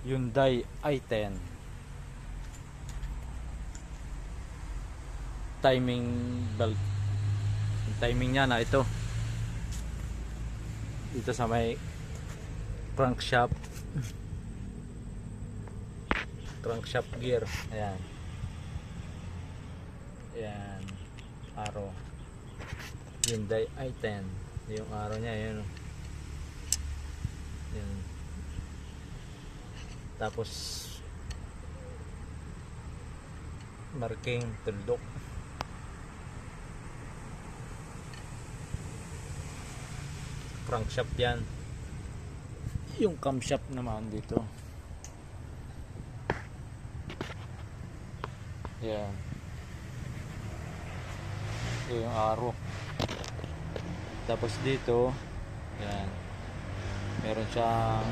Hyundai i10. Timing belt. Yung timing niya na ito. Dito sa may crankshaft. Crankshaft gear. Ayan. Ayan. Arrow. Hyundai i10. Yung arrow niya, yun. Yun. Tapos marking tuldok. Crankshaft yan. Yung camshaft naman dito. Yan. Yung arrow. Tapos dito, yan. Meron siyang